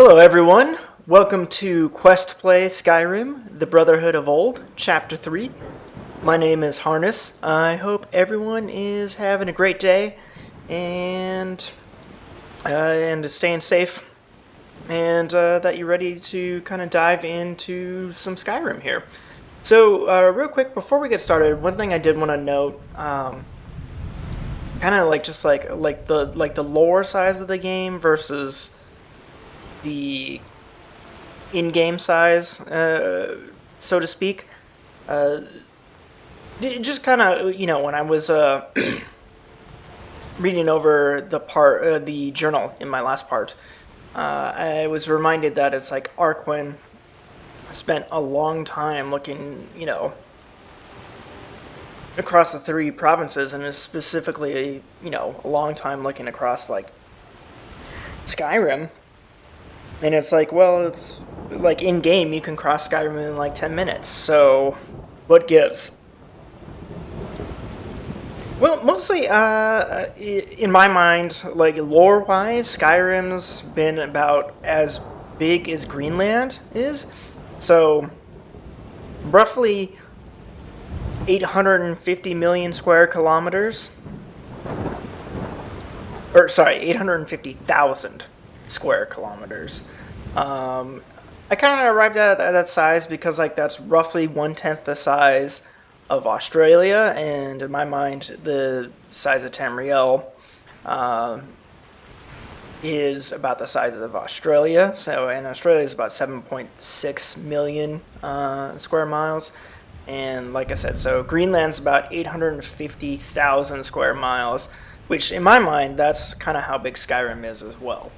Hello everyone, welcome to questplay Skyrim, the Brotherhood of Old, Chapter 3. My name is Harness. I hope everyone is having a great day and staying safe, and that you're ready to kind of dive into some Skyrim here. So real quick, before we get started, one thing I did want to note, kind of like just like the lore size of the game versus the in-game size, so to speak. Just kind of, when I was reading over the journal in my last part, I was reminded that it's like Arquin spent a long time looking, across the three provinces, and is specifically, a long time looking across, like, Skyrim. And it's like, well, it's like in-game you can cross Skyrim in like 10 minutes, so what gives? Well, mostly, in my mind, like lore-wise, Skyrim's been about as big as Greenland is. So, roughly 850 million square kilometers. Or, sorry, 850,000 square kilometers. I kind of arrived at that size because, like, that's roughly 1/10 the size of Australia, and in my mind, the size of Tamriel is about the size of Australia. So, and Australia is about 7.6 million square miles, and like I said, so Greenland's about 850,000 square miles, which in my mind, that's kind of how big Skyrim is as well.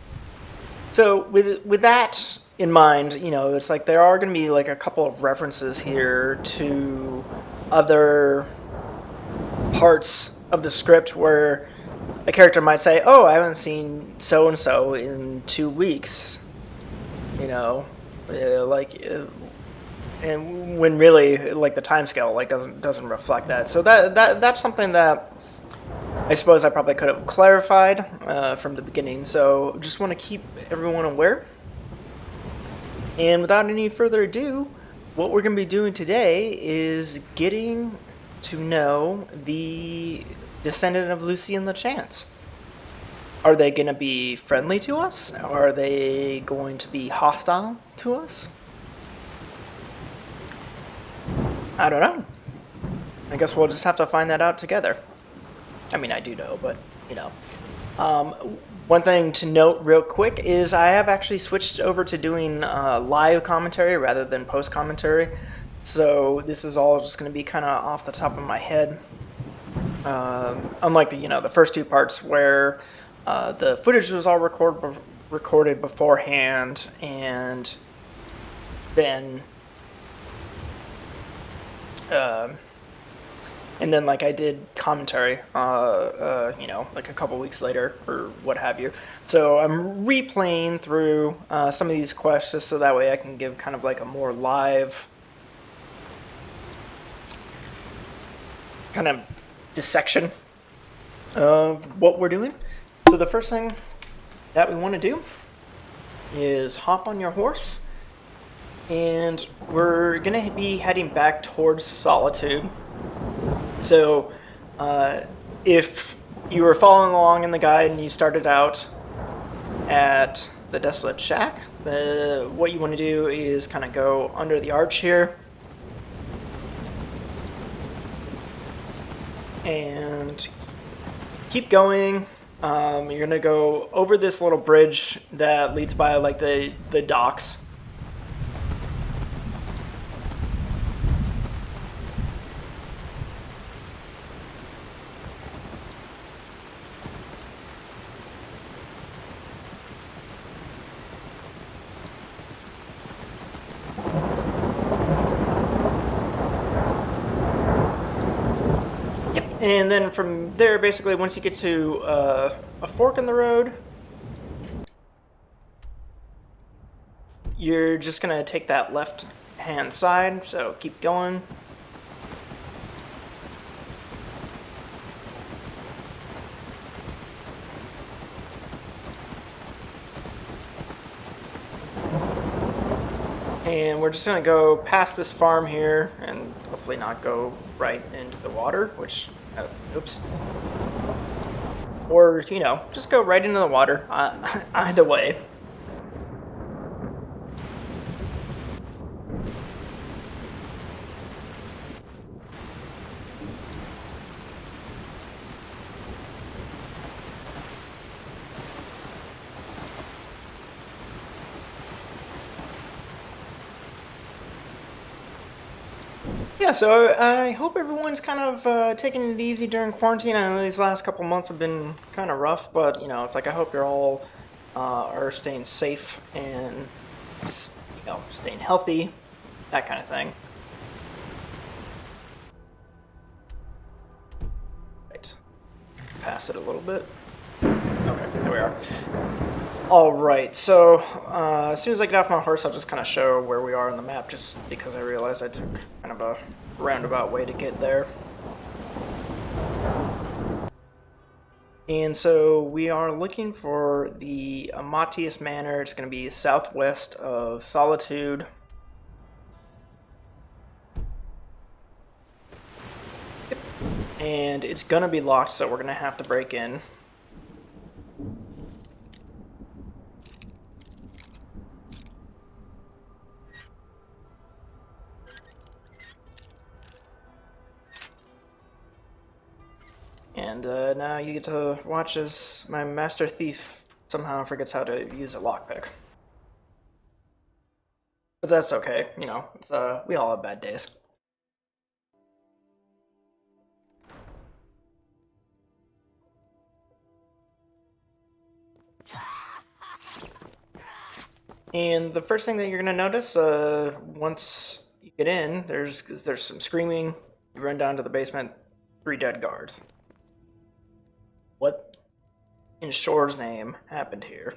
So with that in mind, it's like there are going to be like a couple of references here to other parts of the script where a character might say, "Oh, I haven't seen so and so in 2 weeks," and when really like the timescale like doesn't reflect that. So that's something that I suppose I probably could have clarified from the beginning, so just want to keep everyone aware. And without any further ado, what we're going to be doing today is getting to know the descendant of Lucian LeChance. Are they going to be friendly to us? Are they going to be hostile to us? I don't know. I guess we'll just have to find that out together. I mean, I do know, but, one thing to note real quick is I have actually switched over to doing live commentary rather than post-commentary. So this is all just going to be kind of off the top of my head. Unlike the first two parts where the footage was all recorded beforehand, and then like I did commentary, like a couple weeks later or what have you. So I'm replaying through some of these quests just so that way I can give kind of like a more live kind of dissection of what we're doing. So the first thing that we want to do is hop on your horse, and we're going to be heading back towards Solitude. So, if you were following along in the guide and you started out at the Desolate Shack, what you want to do is kind of go under the arch here and keep going. You're going to go over this little bridge that leads by like the docks. And then from there, basically, once you get to a fork in the road, you're just going to take that left-hand side, so keep going. And we're just going to go past this farm here and hopefully not go right into the water, which, oops. Or, you know, just go right into the water. Either way. Yeah, so I hope everyone's kind of taking it easy during quarantine. I know these last couple months have been kind of rough, but, you know, it's like I hope you're all are staying safe and, you know, staying healthy, that kind of thing. Right. Pass it a little bit. Okay, there we are. Alright, so as soon as I get off my horse, I'll just kind of show where we are on the map, just because I realized I took kind of a roundabout way to get there. And so we are looking for the Amatius Manor. It's going to be southwest of Solitude. Yep. And it's going to be locked, so we're going to have to break in. And now you get to watch as my master thief somehow forgets how to use a lockpick. But that's okay, you know, it's, we all have bad days. And the first thing that you're going to notice, once you get in, there's some screaming. You run down to the basement, 3 dead guards. What in Shore's name happened here?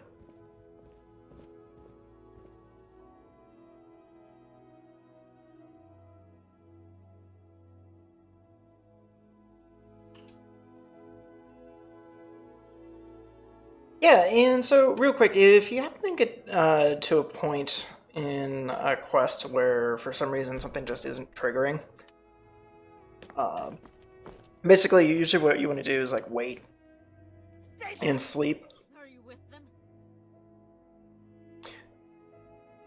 Yeah, and so real quick, if you happen to get to a point in a quest where for some reason something just isn't triggering, basically usually what you want to do is like wait and sleep. Are you with them?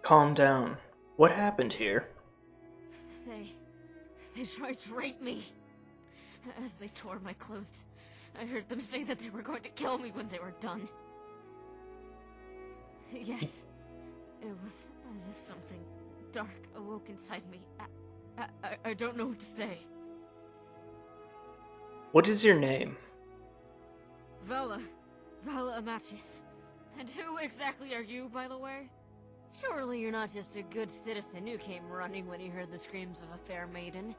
Calm down. What happened here? They tried to rape me. As they tore my clothes, I heard them say that they were going to kill me when they were done. Yes, it was as if something dark awoke inside me. I don't know what to say. What is your name? Vela Amatius. And who exactly are you, by the way? Surely you're not just a good citizen who came running when you heard the screams of a fair maiden.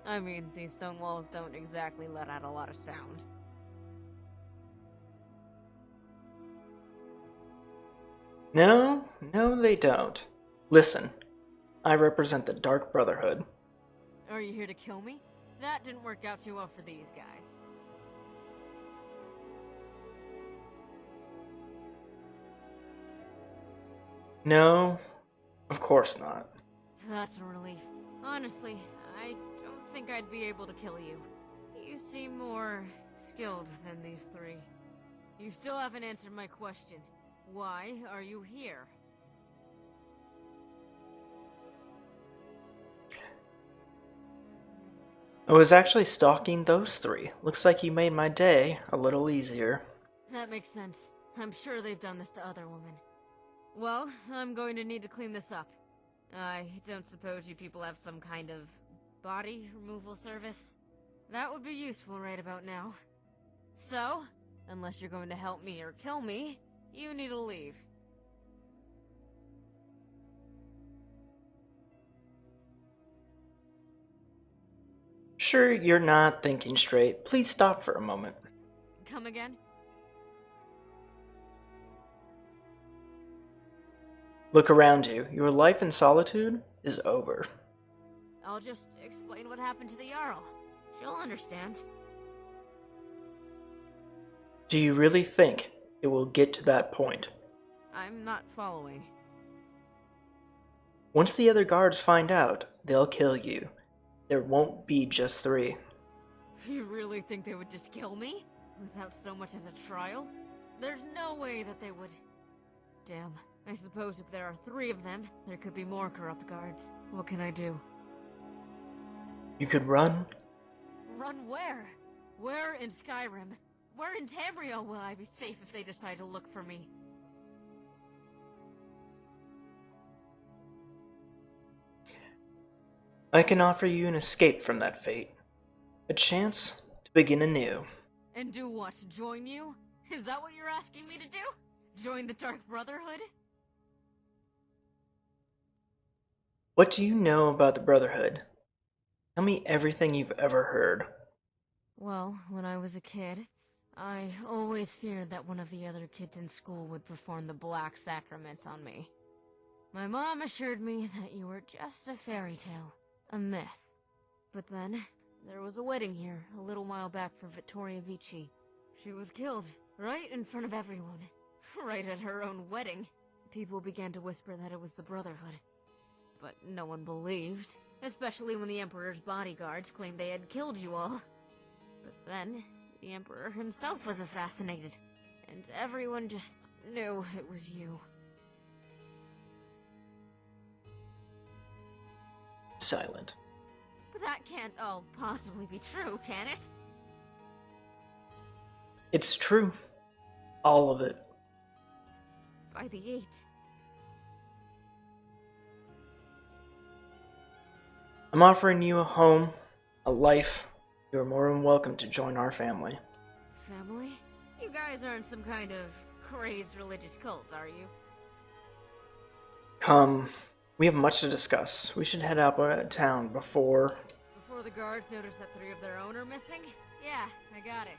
I mean, these stone walls don't exactly let out a lot of sound. No, they don't. Listen, I represent the Dark Brotherhood. Are you here to kill me? That didn't work out too well for these guys. No, of course not. That's a relief. Honestly, I don't think I'd be able to kill you. You seem more skilled than these 3. You still haven't answered my question. Why are you here? I was actually stalking those 3. Looks like you made my day a little easier. That makes sense. I'm sure they've done this to other women. Well, I'm going to need to clean this up. I don't suppose you people have some kind of body removal service? That would be useful right about now. So, unless you're going to help me or kill me, you need to leave. Sure, you're not thinking straight. Please stop for a moment. Come again? Look around you. Your life in solitude is over. I'll just explain what happened to the Jarl. She'll understand. Do you really think it will get to that point? I'm not following. Once the other guards find out, they'll kill you. There won't be just 3. You really think they would just kill me? Without so much as a trial? There's no way that they would... Damn. I suppose if there are 3 of them, there could be more corrupt guards. What can I do? You could run. Run where? Where in Skyrim? Where in Tamriel will I be safe if they decide to look for me? I can offer you an escape from that fate. A chance to begin anew. And do what? Join you? Is that what you're asking me to do? Join the Dark Brotherhood? What do you know about the Brotherhood? Tell me everything you've ever heard. Well, when I was a kid, I always feared that one of the other kids in school would perform the black sacraments on me. My mom assured me that you were just a fairy tale, a myth. But then, there was a wedding here, a little while back for Vittoria Vici. She was killed, right in front of everyone. Right at her own wedding. People began to whisper that it was the Brotherhood. But no one believed, especially when the Emperor's bodyguards claimed they had killed you all. But then, the Emperor himself was assassinated, and everyone just knew it was you. Silent. But that can't all possibly be true, can it? It's true. All of it. By the 8. I'm offering you a home, a life. You're more than welcome to join our family. Family? You guys aren't some kind of crazed religious cult, are you? Come. We have much to discuss. We should head out of town before... Before the guards notice that 3 of their own are missing? Yeah, I got it.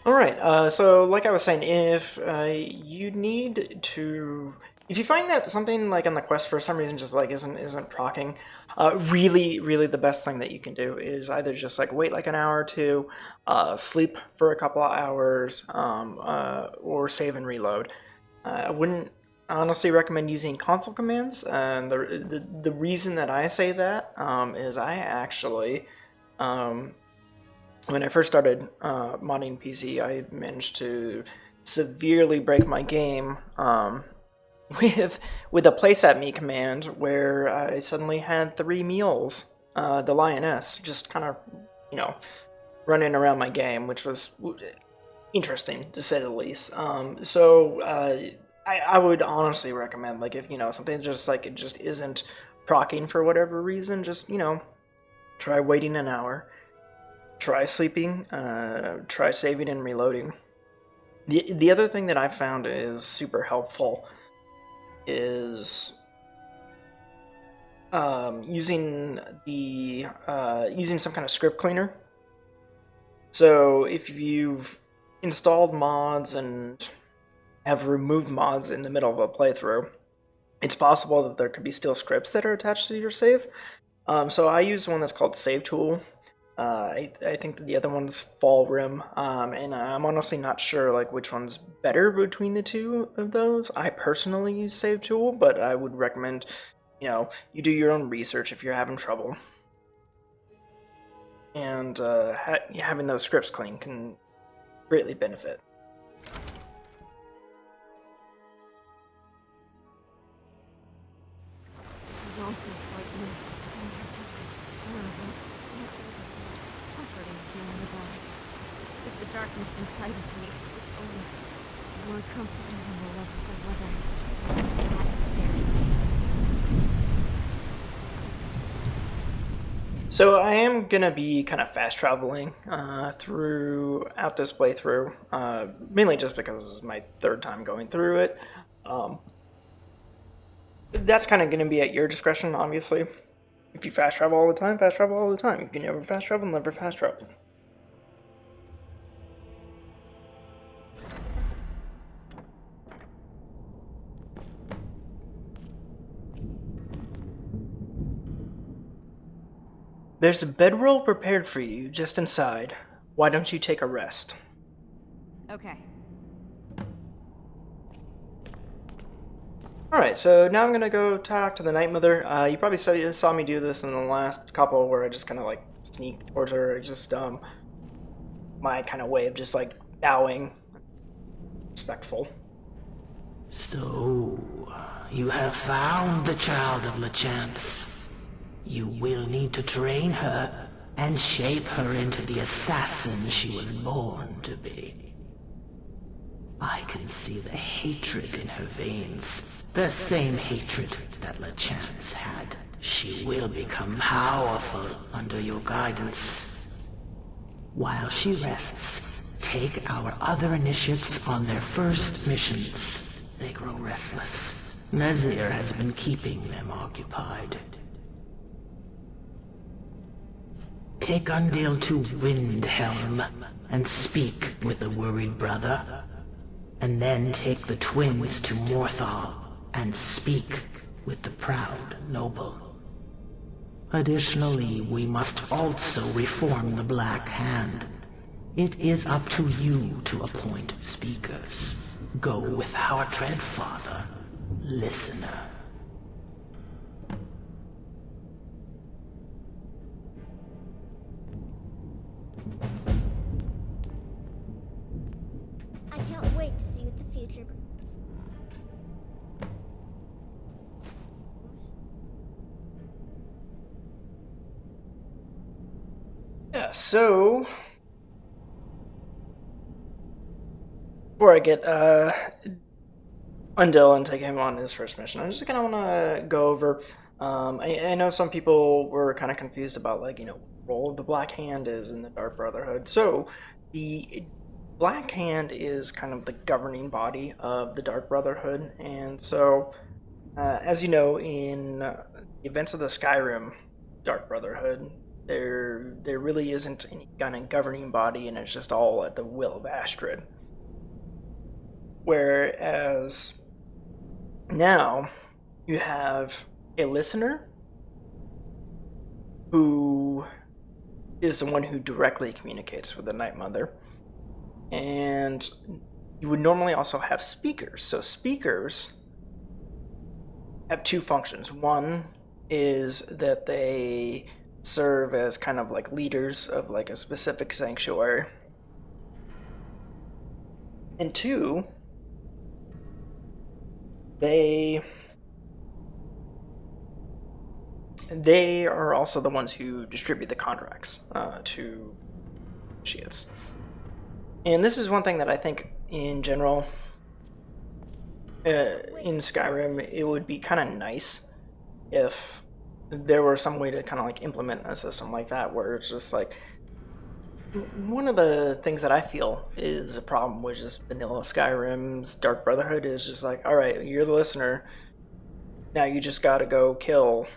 Alright, so like I was saying, if you need to... If you find that something like on the quest for some reason just like isn't proccing, really the best thing that you can do is either just like wait like an hour or 2, sleep for a couple of hours, or save and reload. I wouldn't honestly recommend using console commands, and the reason that I say that is I actually, when I first started modding PC, I managed to severely break my game with a place at me command where I suddenly had 3 meals, the lioness, just kind of, running around my game, which was interesting to say the least. I would honestly recommend, like, if something just like it just isn't proccing for whatever reason, just try waiting an hour, try sleeping, try saving and reloading. The other thing that I've found is super helpful is using some kind of script cleaner. So if you've installed mods and have removed mods in the middle of a playthrough, it's possible that there could be still scripts that are attached to your save. So I use one that's called Save Tool. I think that the other one's Fall Rim, and I'm honestly not sure like which one's better between the two of those. I personally use Save Tool, but I would recommend, you do your own research if you're having trouble. And having those scripts clean can greatly benefit. This is also frightening. Feeling about it. If the darkness inside of me is almost more comforting than the love of the weather, that scares me. So I am gonna be kind of fast traveling throughout this playthrough, mainly just because this is my 3rd time going through it. That's kind of gonna be at your discretion, obviously. If you fast travel all the time, fast travel all the time. If you never fast travel, never fast travel. There's a bedroll prepared for you just inside. Why don't you take a rest? Okay. Alright, so now I'm gonna go talk to the Night Mother. You probably saw me do this in the last couple where I just kind of like sneak towards her. It's just my kind of way of just like bowing. Respectful. So, you have found the child of LeChance. You will need to train her and shape her into the assassin she was born to be. I can see the hatred in her veins. The same hatred that LeChance had. She will become powerful under your guidance. While she rests, take our other initiates on their first missions. They grow restless. Nazir has been keeping them occupied. Take Undale to Windhelm and speak with the worried brother. And then take the twins to Morthal and speak with the proud noble. Additionally, we must also reform the Black Hand. It is up to you to appoint speakers. Go with our Dreadfather, Listener. I can't wait to see what the future brings. Yeah, so before I get Undale and take him on his first mission, I just kind of want to go over. I know some people were kind of confused about like what role the Black Hand is in the Dark Brotherhood. So the Black Hand is kind of the governing body of the Dark Brotherhood, and so as you know, in the events of the Skyrim Dark Brotherhood, there really isn't any kind of governing body, and it's just all at the will of Astrid. Whereas now you have a listener who is the one who directly communicates with the Night Mother. And you would normally also have speakers. So speakers have two functions. One is that they serve as kind of like leaders of like a specific sanctuary. And two, they are also the ones who distribute the contracts to initiates. And this is one thing that I think, in general, in Skyrim, it would be kind of nice if there were some way to kind of like implement a system like that, where it's just like, one of the things that I feel is a problem with just vanilla Skyrim's Dark Brotherhood is just like, alright, you're the listener, now you just gotta go kill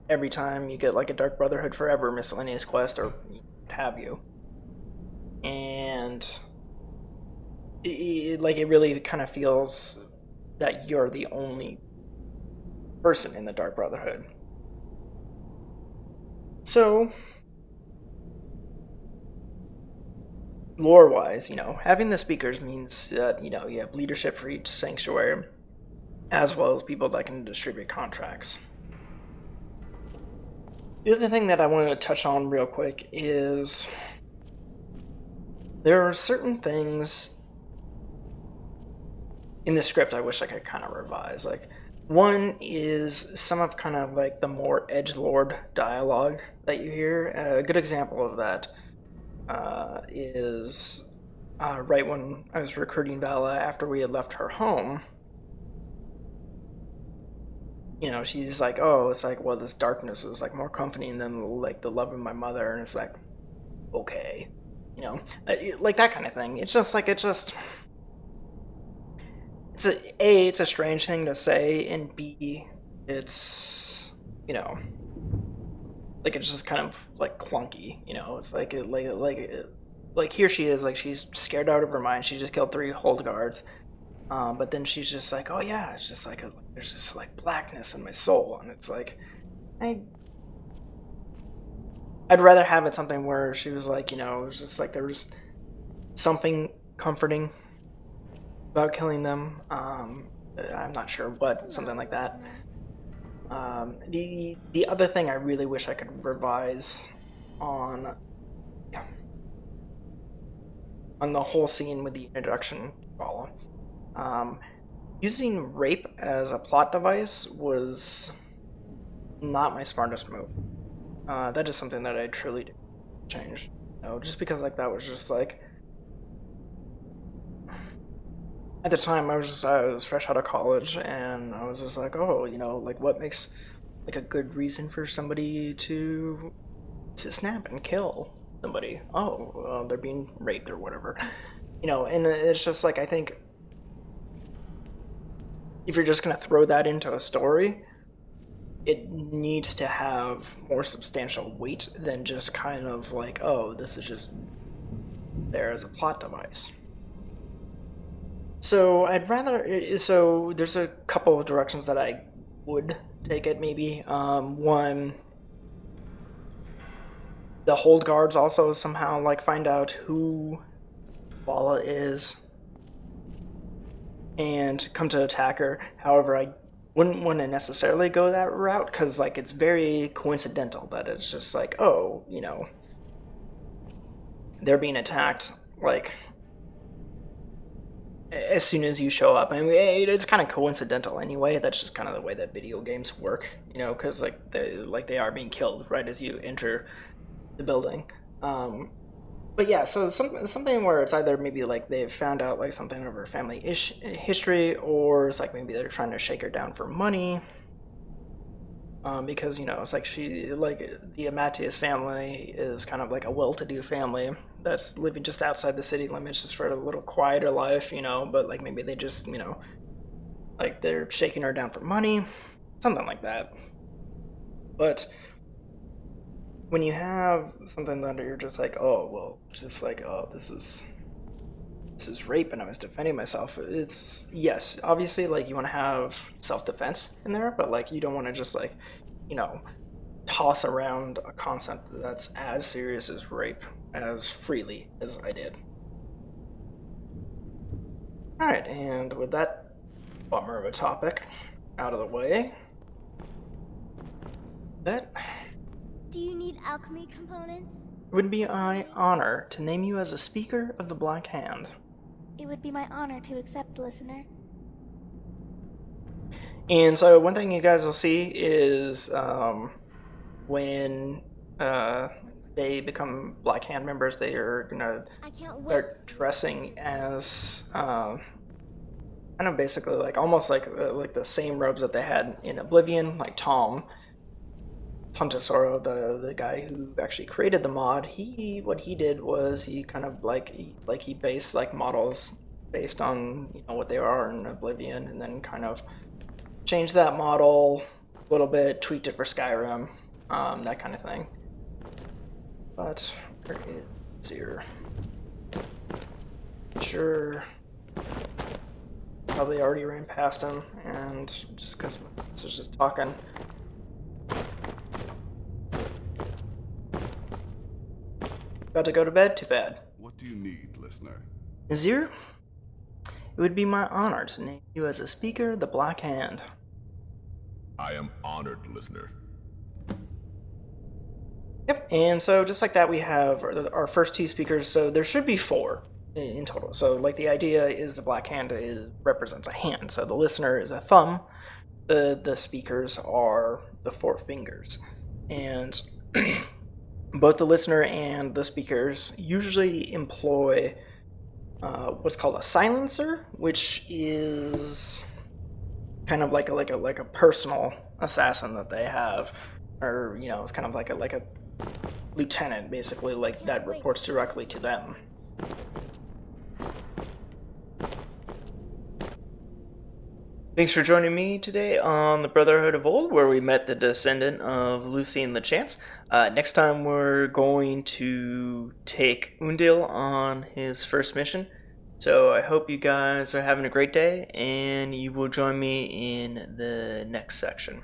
every time you get like a Dark Brotherhood Forever miscellaneous quest or what have you. And it really kind of feels that you're the only person in the Dark Brotherhood. So, lore-wise, having the speakers means that, you have leadership for each sanctuary, as well as people that can distribute contracts. The other thing that I wanted to touch on real quick is there are certain things in the script I wish I could kind of revise. Like, one is some of kind of like the more edgelord dialogue that you hear. A good example of that is right when I was recruiting Vala after we had left her home. She's like, oh, it's like, well, this darkness is like more comforting than like the love of my mother, and it's like, okay, like that kind of thing. It's a strange thing to say, and B, it's it's just kind of like clunky. It's like here she is, like she's scared out of her mind. She just killed 3 hold guards. But then she's just like, oh yeah, it's just like there's just like blackness in my soul, and it's like, I'd rather have it something where she was like, it was just like there was something comforting about killing them. I'm not sure what, something like that. The other thing I really wish I could revise on the whole scene with the introduction follow. Using rape as a plot device was not my smartest move. That is something that I truly did change. Just because like that was just like, at the time I was fresh out of college, and I was just like, oh, like what makes like a good reason for somebody to snap and kill somebody? Oh, they're being raped or whatever, and it's just like, I think if you're just gonna throw that into a story, it needs to have more substantial weight than just kind of like, oh, this is just there as a plot device. So so there's a couple of directions that I would take it, maybe. One, the hold guards also somehow like find out who Vala is and come to attack her. However, I wouldn't want to necessarily go that route, because like it's very coincidental that it's just like, oh, they're being attacked like as soon as you show up. I mean, it's kind of coincidental anyway. That's just kind of the way that video games work, because like they are being killed right as you enter the building. But yeah, so something where it's either maybe like they've found out like something of her family history, or it's like maybe they're trying to shake her down for money. Because it's like the Amatius family is kind of like a well-to-do family that's living just outside the city limits, just for a little quieter life, but like maybe they just like they're shaking her down for money, something like that. But when you have something that you're just like, oh well, just like, oh, this is rape and I was defending myself, it's, yes, obviously like you want to have self-defense in there, but like you don't want to just like toss around a concept that's as serious as rape as freely as I did. Alright, and with that bummer of a topic out of the way, Do you need alchemy components? it would be my honor to name you as a Speaker of the Black Hand. It would be my honor to accept, listener. And so one thing you guys will see is when they become Black Hand members, they are gonna start dressing as kind of basically like almost like the same robes that they had in Oblivion, like Tom Tesoro, the guy who actually created the mod. What he did was he kind of he based like models based on what they are in Oblivion, and then kind of changed that model a little bit, tweaked it for Skyrim, that kind of thing. But where is here? Sure, probably already ran past him, and just because this is just talking. About to go to bed? Too bad. What do you need, listener? Azir, it would be my honor to name you as a Speaker of the Black Hand. I am honored, listener. Yep, and so just like that, we have our first two speakers. So there should be 4 in total. So like the idea is the Black Hand represents a hand. So the listener is a thumb. The speakers are the 4 fingers, and both the listener and the speakers usually employ what's called a silencer, which is kind of like a personal assassin that they have, or it's kind of like a lieutenant, basically, like that reports directly to them. Thanks for joining me today on the Brotherhood of Old, where we met the descendant of Lucien LeChance. Next time we're going to take Undil on his first mission. So I hope you guys are having a great day, and you will join me in the next section.